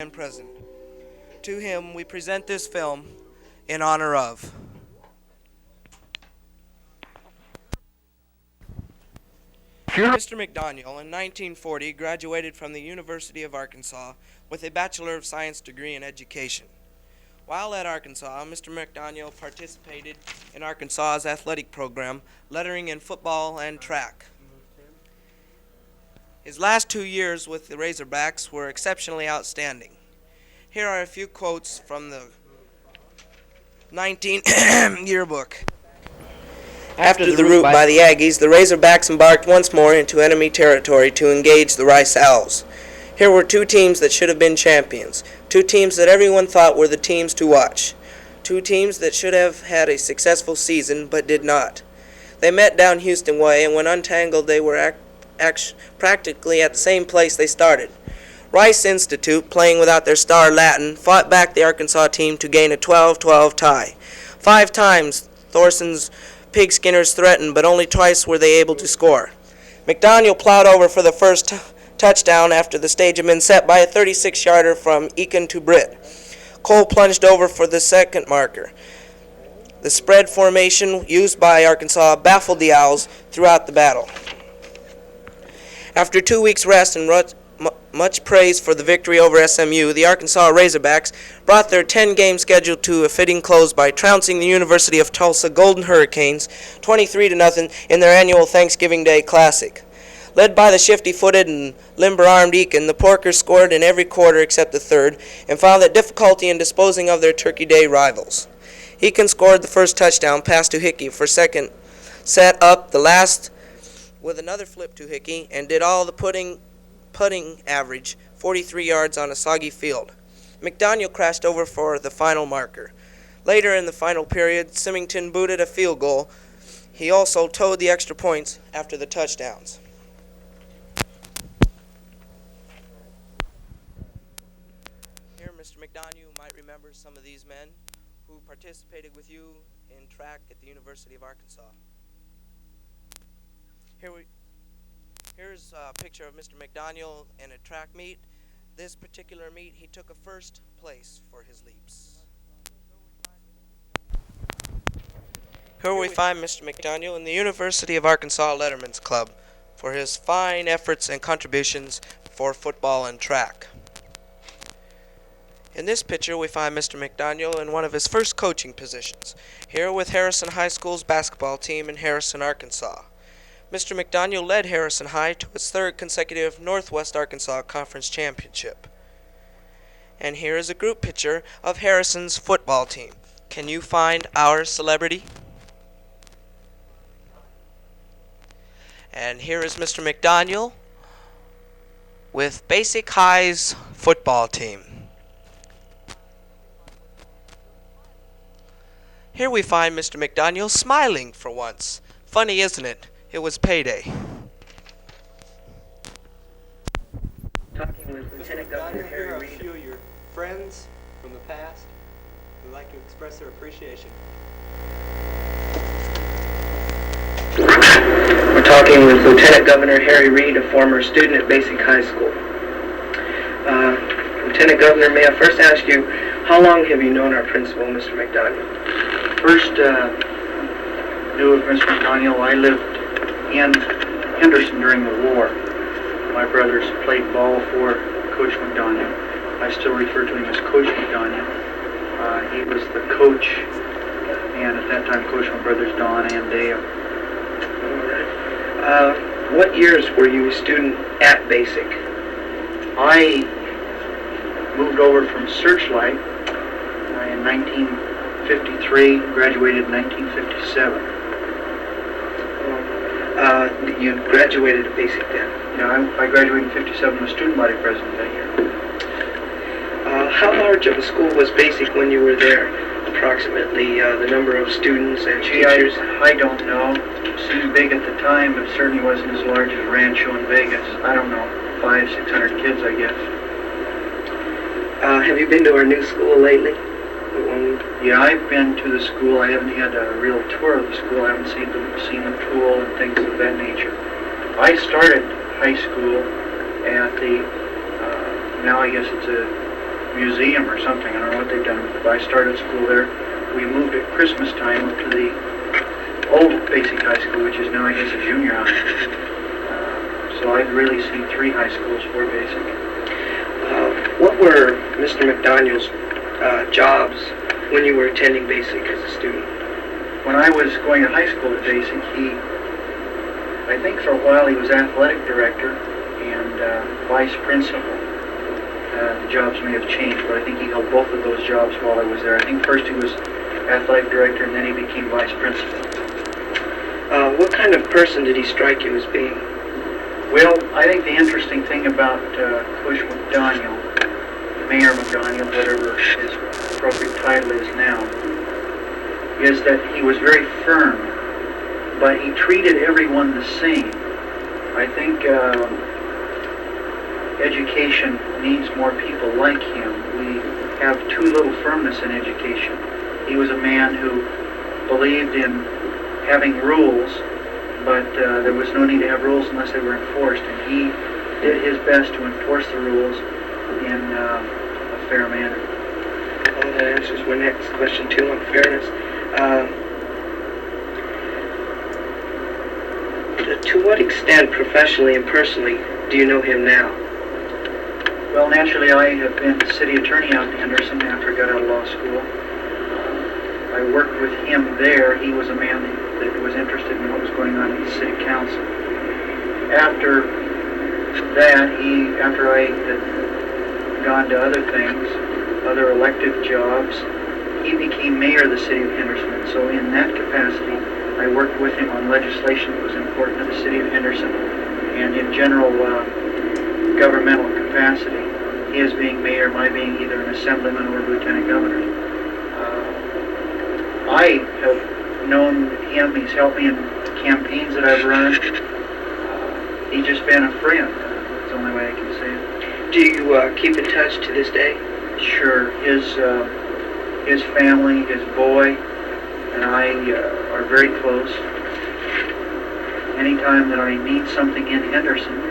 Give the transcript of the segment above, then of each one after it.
and present. To him, we present this film in honor of Mr. McDoniel. In 1940, graduated from the University of Arkansas with a Bachelor of Science degree in education. While at Arkansas, Mr. McDoniel participated in Arkansas's athletic program, lettering in football and track. His last 2 years with the Razorbacks were exceptionally outstanding. Here are a few quotes from the 19 yearbook. After the rout by the Aggies, the Razorbacks embarked once more into enemy territory to engage the Rice Owls. Here were two teams that should have been champions, two teams that everyone thought were the teams to watch, two teams that should have had a successful season but did not. They met down Houston way, and when untangled they were practically at the same place they started. Rice Institute, playing without their star Latin, fought back the Arkansas team to gain a 12-12 tie. 5 times Thorson's Pigskinners threatened, but only twice were they able to score. McDoniel plowed over for the first touchdown after the stage had been set by a 36-yarder from Eakin to Britt. Cole plunged over for the second marker. The spread formation used by Arkansas baffled the Owls throughout the battle. After 2 weeks' rest and much praise for the victory over SMU, the Arkansas Razorbacks brought their 10-game schedule to a fitting close by trouncing the University of Tulsa Golden Hurricanes 23-0 in their annual Thanksgiving Day Classic. Led by the shifty-footed and limber-armed Eakin, the Porkers scored in every quarter except the third and found that difficulty in disposing of their Turkey Day rivals. Eakin scored the first touchdown pass to Hickey for second, set up the last with another flip to Hickey, and did all the putting average, 43 yards on a soggy field. McDoniel crashed over for the final marker. Later in the final period, Symington booted a field goal. He also towed the extra points after the touchdowns. Here, Mr. McDoniel, you might remember some of these men who participated with you in track at the University of Arkansas. Here's a picture of Mr. McDoniel in a track meet. This particular meet, he took a first place for his leaps. Here we find Mr. McDoniel in the University of Arkansas Letterman's Club for his fine efforts and contributions for football and track. In this picture, we find Mr. McDoniel in one of his first coaching positions, here with Harrison High School's basketball team in Harrison, Arkansas. Mr. McDoniel led Harrison High to its third consecutive Northwest Arkansas Conference Championship. And here is a group picture of Harrison's football team. Can you find our celebrity? And here is Mr. McDoniel with Basic High's football team. Here we find Mr. McDoniel smiling for once. Funny, isn't it? It was payday. Talking with Lieutenant Governor Harry Here Reid. are a few of your friends from the past who'd like to express their appreciation. We're talking with Lieutenant Governor Harry Reid, a former student at Basic High School. Lieutenant Governor, may I first ask you, how long have you known our principal, Mr. McDoniel? First knew of Mr. McDoniel. I lived in Henderson during the war. My brothers played ball for Coach McDoniel. I still refer to him as Coach McDoniel. He was the coach, and at that time coached my brothers Don and Dale. All right. What years were you a student at Basic? I moved over from Searchlight in 1953, graduated in 1957. You graduated at Basic then. Yeah, I graduated in 57. I'm a student body president that year. How large of a school was Basic when you were there? Approximately the number of students and teachers? I don't know. It seemed big at the time, but it certainly wasn't as large as Rancho in Vegas. I don't know, 500-600 kids, I guess. Have you been to our new school lately? Yeah, I've been to the school. I haven't had a real tour of the school. I haven't seen the pool and things of that nature. I started high school at the, now I guess it's a museum or something. I don't know what they've done, but I started school there. We moved at Christmas time up to the old basic high school, which is now, I guess, a junior high. So I've really seen 3 high schools for basic. What were Mr. McDoniel's jobs when you were attending basic as a student? When I was going to high school at basic, I think for a while he was athletic director and vice principal. The jobs may have changed, but I think he held both of those jobs while I was there. I think first he was athletic director and then he became vice principal. What kind of person did he strike you as being? Well, I think the interesting thing about Coach McDoniel, Mayor McDoniel, whatever his appropriate title is now, is that he was very firm, but he treated everyone the same. I think education needs more people like him. We have too little firmness in education. He was a man who believed in having rules, but there was no need to have rules unless they were enforced, and he did his best to enforce the rules in a fair manner. Well, that answers my next question too on fairness. To what extent, professionally and personally, do you know him now? Well, naturally, I have been city attorney out in Henderson after I got out of law school. I worked with him there. He was a man that was interested in what was going on in the city council. After that, after I had gone to other things, other elective jobs, he became mayor of the city of Henderson. And so in that capacity, I worked with him on legislation that was important to the city of Henderson, and in general governmental capacity, his being mayor, my being either an assemblyman or lieutenant governor. I have known him. He's helped me in campaigns that I've run. He's just been a friend. That's the only way I can say it. Do you keep in touch to this day? Sure. His family, his boy, and I are very close. Anytime that I need something in Henderson,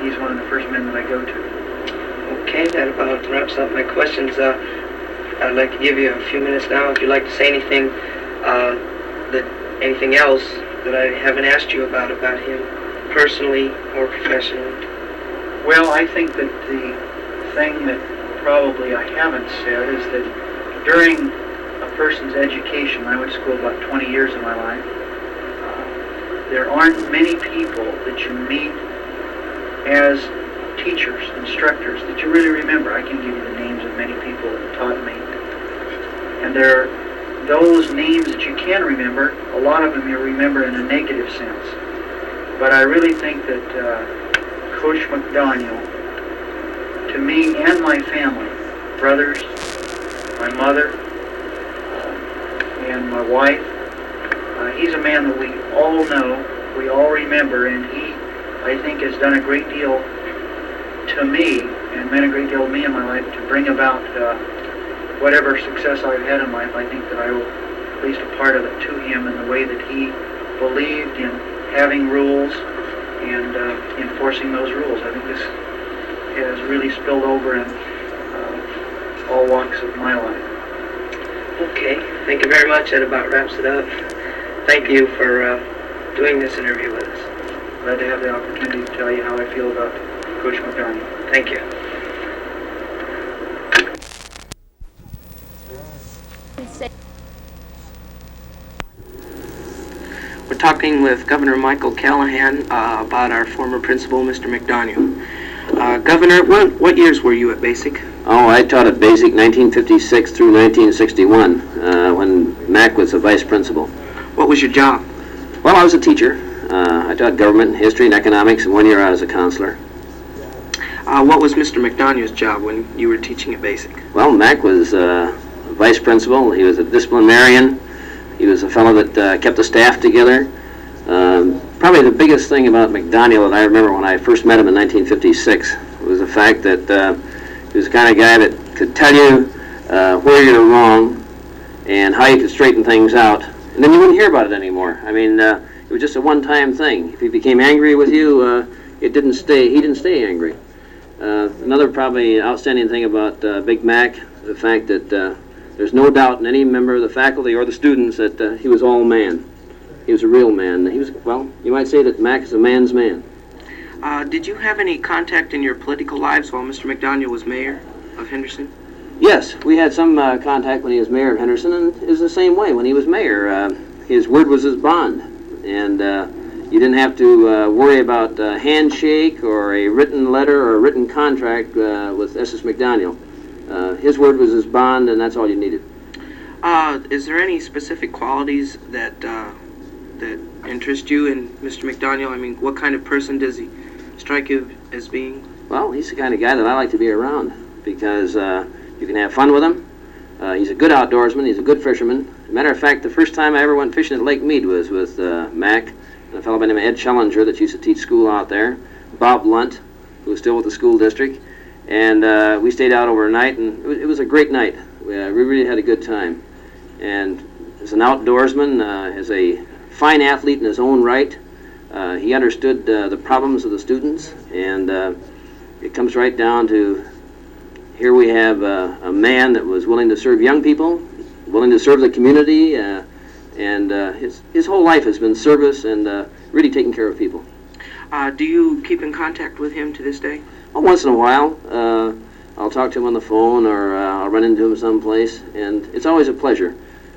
he's one of the first men that I go to. Okay, that about wraps up my questions. I'd like to give you a few minutes now if you'd like to say anything, anything else that I haven't asked you about him, personally or professionally. Well, I think that the thing that probably I haven't said is that during a person's education, I went to school about 20 years of my life, there aren't many people that you meet as teachers, instructors, that you really remember. I can give you the names of many people that taught me. And there are those names that you can remember, a lot of them you remember in a negative sense. But I really think that Coach McDoniel, to me and my family, brothers, my mother, and my wife, he's a man that we all know, we all remember, and he, I think, has done a great deal to me and meant a great deal to me in my life to bring about whatever success I've had in life. I think that I owe at least a part of it to him in the way that he believed in having rules and enforcing those rules. I think this has really spilled over in all walks of my life. Okay, thank you very much. That about wraps it up. Thank you for doing this interview with us. Glad to have the opportunity to tell you how I feel about Coach McDoniel. Thank you. We're talking with Governor Michael Callahan about our former principal, Mr. McDoniel. Governor, what years were you at Basic? Oh, I taught at Basic 1956 through 1961 when Mac was the vice principal. What was your job? Well, I was a teacher. I taught government, history, and economics, and 1 year I was a counselor. What was Mr. McDoniel's job when you were teaching at Basic? Well, Mac was vice principal. He was a disciplinarian. He was a fellow that kept the staff together. Probably the biggest thing about McDoniel that I remember when I first met him in 1956 was the fact that he was the kind of guy that could tell you where you're wrong and how you could straighten things out, and then you wouldn't hear about it anymore. I mean, it was just a one-time thing. If he became angry with you, he didn't stay angry. Another probably outstanding thing about Big Mac, the fact that there's no doubt in any member of the faculty or the students that he was all man. He was a real man. He was, well, you might say that Mac is a man's man. Did you have any contact in your political lives while Mr. McDoniel was mayor of Henderson? Yes, we had some contact when he was mayor of Henderson, and it was the same way when he was mayor. His word was his bond, and you didn't have to worry about a handshake or a written letter or a written contract with S.S. McDoniel. His word was his bond, and that's all you needed. Is there any specific qualities that that interest you in Mr. McDoniel? I mean, what kind of person does he strike you as being? Well, he's the kind of guy that I like to be around because you can have fun with him. He's a good outdoorsman. He's a good fisherman. Matter of fact, the first time I ever went fishing at Lake Mead was with Mac and a fellow by the name of Ed Schellinger that used to teach school out there, Bob Lunt, who was still with the school district, and we stayed out overnight, and it was a great night. We really had a good time. And as an outdoorsman, as a fine athlete in his own right, he understood the problems of the students, and it comes right down to here we have a man that was willing to serve young people, willing to serve the community, and his whole life has been service and really taking care of people. Do you keep in contact with him to this day? Well, once in a while, I'll talk to him on the phone or I'll run into him someplace, and it's always a pleasure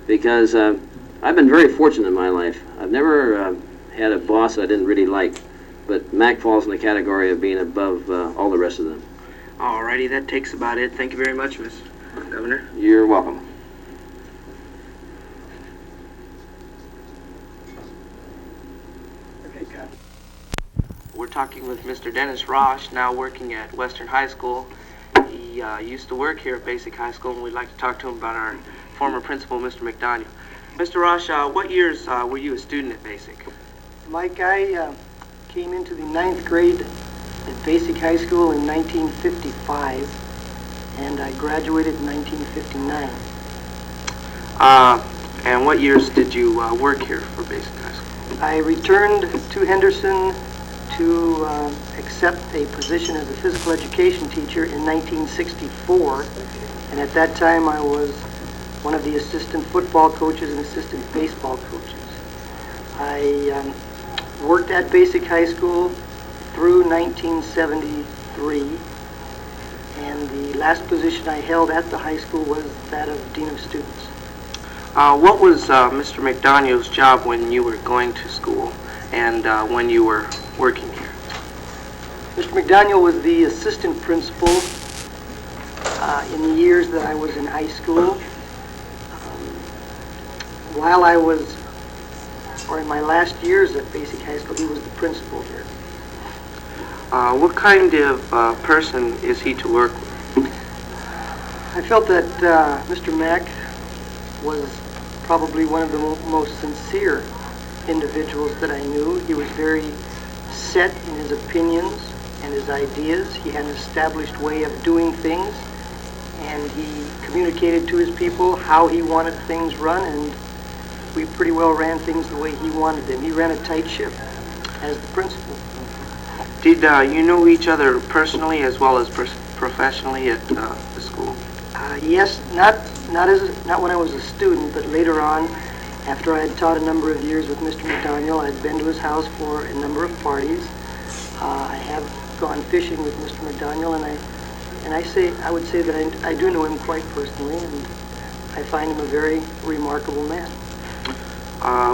because I've been very fortunate in my life. I've never had a boss that I didn't really like, but Mac falls in the category of being above all the rest of them. Alrighty, that takes about it. Thank you very much, Miss Governor. You're welcome. We're talking with Mr. Dennis Rosh, now working at Western High School. He used to work here at Basic High School, and we'd like to talk to him about our former principal, Mr. McDoniel. Mr. Rosh, what years were you a student at Basic? Mike, I came into the 9th grade at Basic High School in 1955, and I graduated in 1959. And what years did you work here for Basic High School? I returned to Henderson to accept a position as a physical education teacher in 1964, and at that time I was one of the assistant football coaches and assistant baseball coaches. I worked at Basic High School through 1973, and the last position I held at the high school was that of Dean of Students. What was Mr. McDoniel's job when you were going to school and when you were working here? Mr. McDoniel was the assistant principal in the years that I was in high school. While I was, or in my last years at Basic High School, he was the principal here. What kind of person is he to work with? I felt that Mr. Mack was probably one of the most sincere individuals that I knew. He was very set in his opinions and his ideas. He had an established way of doing things, and he communicated to his people how he wanted things run, and we pretty well ran things the way he wanted them. He ran a tight ship as the principal. Did you know each other personally as well as professionally at the school? Yes, not when I was a student, but later on, after I had taught a number of years with Mr. McDoniel, I'd been to his house for a number of parties. I have gone fishing with Mr. McDoniel, and I would say that I do know him quite personally, and I find him a very remarkable man.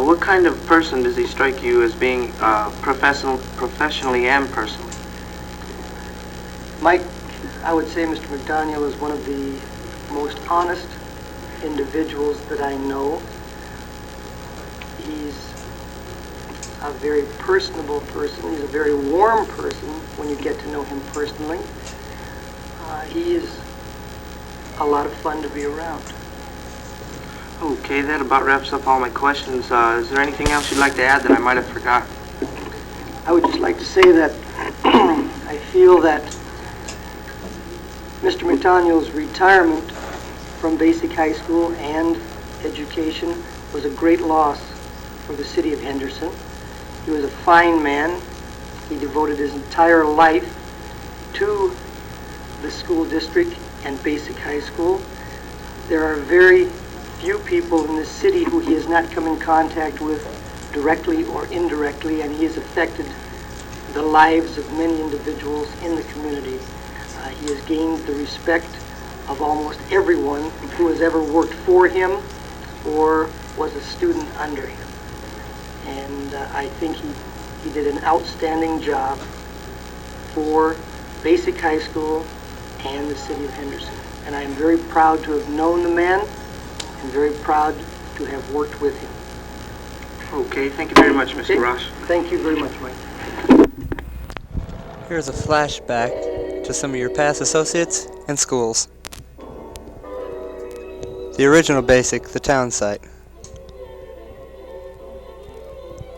What kind of person does he strike you as being professionally and personally? Mike, I would say Mr. McDoniel is one of the most honest individuals that I know. He's a very personable person. He's a very warm person when you get to know him personally. He is a lot of fun to be around. Okay, that about wraps up all my questions. Is there anything else you'd like to add that I might have forgotten? I would just like to say that I feel that Mr. McDoniel's retirement from Basic High School and education was a great loss for the city of Henderson. He was a fine man. He devoted his entire life to the school district and basic high school. There are very few people in this city who he has not come in contact with directly or indirectly, and he has affected the lives of many individuals in the community. He has gained the respect of almost everyone who has ever worked for him or was a student under him. And I think he did an outstanding job for basic high school and the city of Henderson. And I am very proud to have known the man and very proud to have worked with him. Okay, thank you very much, Mr. Okay. Ross. Thank you very much, Mike. Here's a flashback to some of your past associates and schools. The original basic, the town site.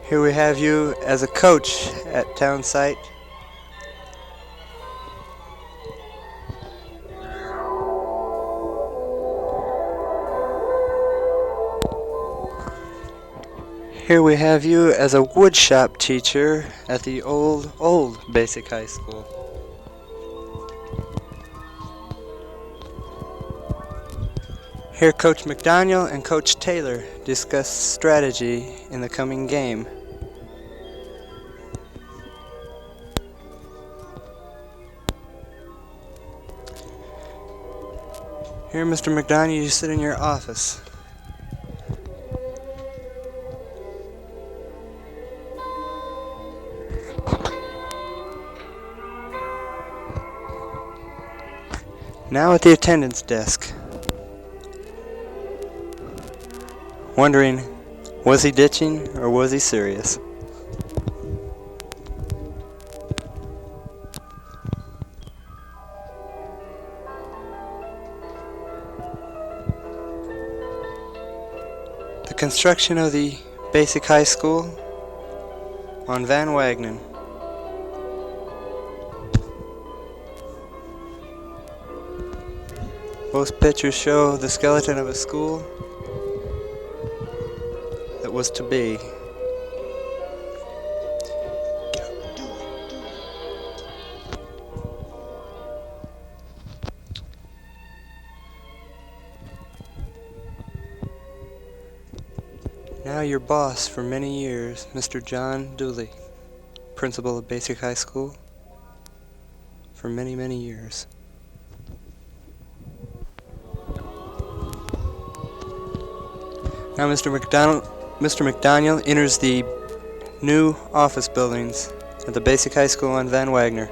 Here we have you as a coach at town site. Here we have you as a woodshop teacher at the old basic high school. Here Coach McDoniel and Coach Taylor discuss strategy in the coming game. Here, Mr. McDoniel, you sit in your office. Now at the attendance desk. Wondering, was he ditching or was he serious? The construction of the basic high school on Van Wagenen. Both pictures show the skeleton of a school that was to be. Now your boss for many years, Mr. John Dooley, principal of Basic High School for many, many years. Now Mr. McDoniel enters the new office buildings at the Basic High School on Van Wagner.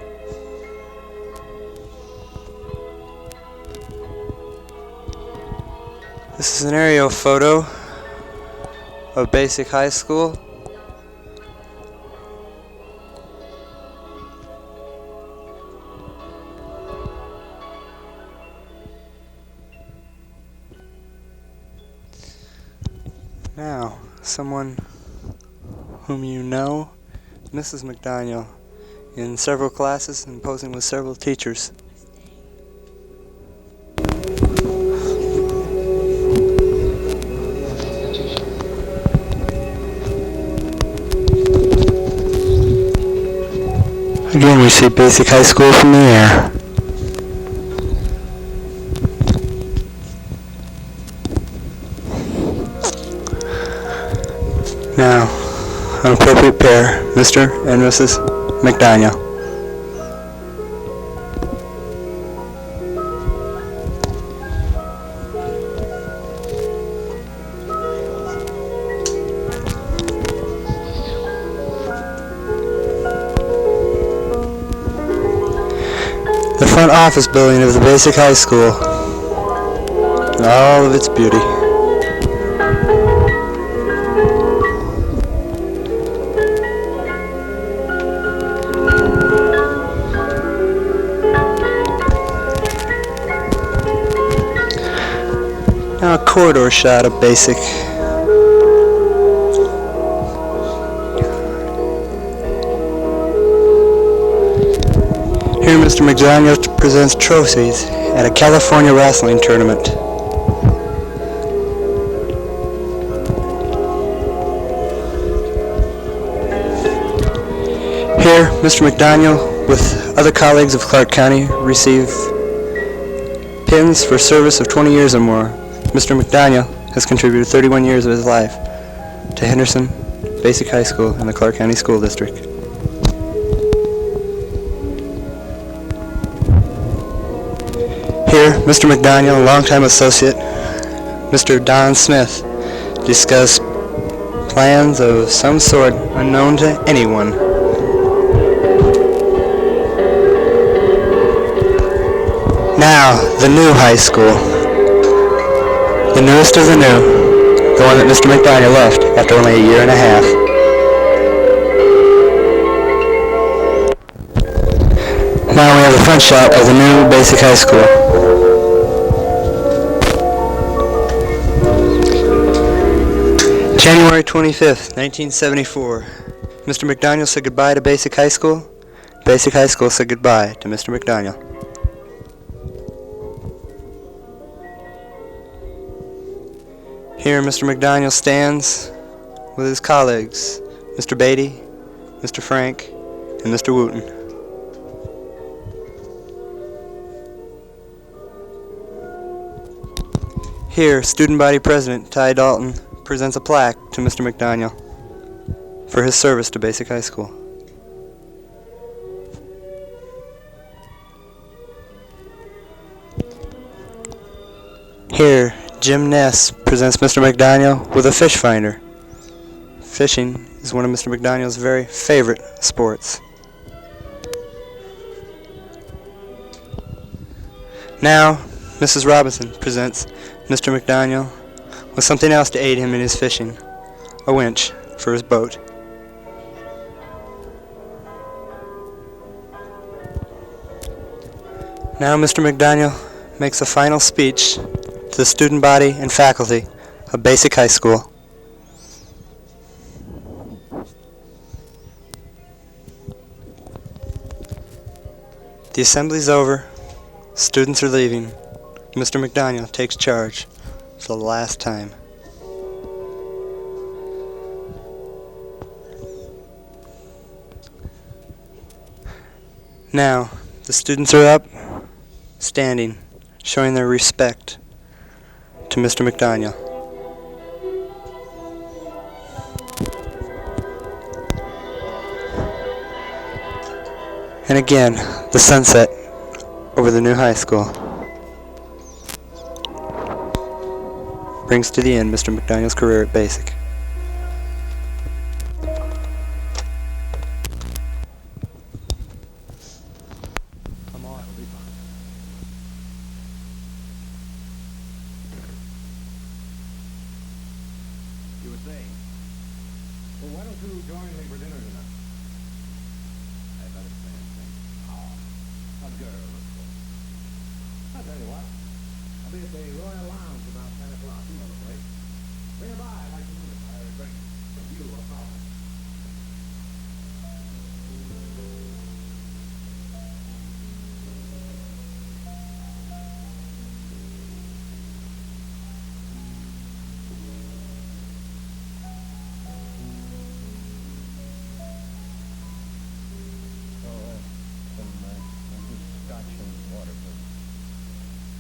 This is an aerial photo of Basic High School. Now, someone whom you know, Mrs. McDoniel, in several classes and posing with several teachers. Again, we see Basic High School from the air. Now, an appropriate pair, Mr. and Mrs. McDoniel. The front office building of the Basic High School in all of its beauty. Now a corridor shot of Basic. Here Mr. McDoniel presents trophies at a California wrestling tournament. Here Mr. McDoniel with other colleagues of Clark County receive pins for service of 20 years or more. Mr. McDoniel has contributed 31 years of his life to Henderson Basic High School in the Clark County School District. Here, Mr. McDoniel, a longtime associate, Mr. Don Smith, discuss plans of some sort unknown to anyone. Now, the new high school. The newest of the new. The one that Mr. McDoniel left after only a year and a half. Now we have the front shot of the new basic high school. January 25th, 1974. Mr. McDoniel said goodbye to Basic High School. Basic High School said goodbye to Mr. McDoniel. Here Mr. McDoniel stands with his colleagues, Mr. Beatty, Mr. Frank, and Mr. Wooten. Here, Student Body President Ty Dalton presents a plaque to Mr. McDoniel for his service to Basic High School. Here, Jim Ness presents Mr. McDoniel with a fish finder. Fishing is one of Mr. McDoniel's very favorite sports. Now, Mrs. Robinson presents Mr. McDoniel with something else to aid him in his fishing, a winch for his boat. Now Mr. McDoniel makes a final speech to the student body and faculty of Basic High School. The assembly's over, students are leaving. Mr. McDoniel takes charge for the last time. Now, the students are up, standing, showing their respect to Mr. McDoniel. And again, the sunset over the new high school brings to the end Mr. McDoniel's career at Basic. You were saying? Well, why don't you join me for dinner tonight? I don't understand things. Oh, a girl, of course. I'll tell you what. I'll be at the Royal Lounge about 10 o'clock. You know the place. Bring her by. I'd like to meet her. I drink you a coffee.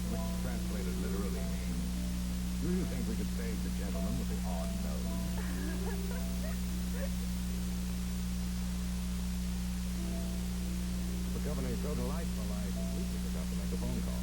Which translated literally means, do you think we could save the gentleman with the odd nose? The company's so delightful, I completely forgot to make a phone call.